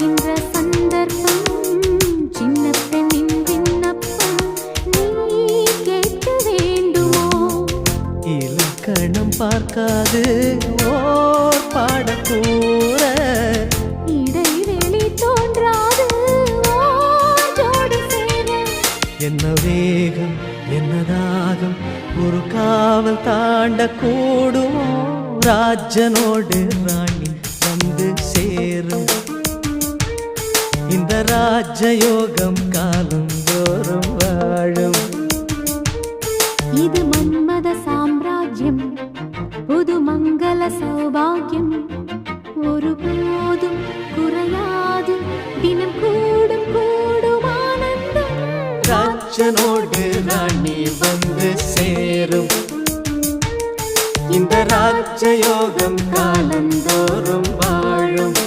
கிடைக்கின்ற சந்தர்ப்பம் சின்ன பெண்ணின் விண்ணப்பம் நீ கேட்க வேண்டுமோ? இலக்கணம் பார்க்காது ஓர் பாடக்கூற இடைவெளி தோன்றாது ஓர் ஜோடி சேர என்ன வேகம் என்ன தாகம் ஒரு காவல் தாண்ட கூடுமோ? ராஜனோடு ராணி வந்து சேரும் இந்த ராஜயோகம் காலம் தோறும் வாழும். இது மன்மத சாம்ராஜ்யம் புது மங்கள சௌபாகியம் ஒருபோதும் குறையாது தினம் கூடும் கூடும் ஆனந்தம். ராஜனோடு ராணி வந்து சேரும் இந்த ராஜயோகம் காலந்தோறும் வாழும்.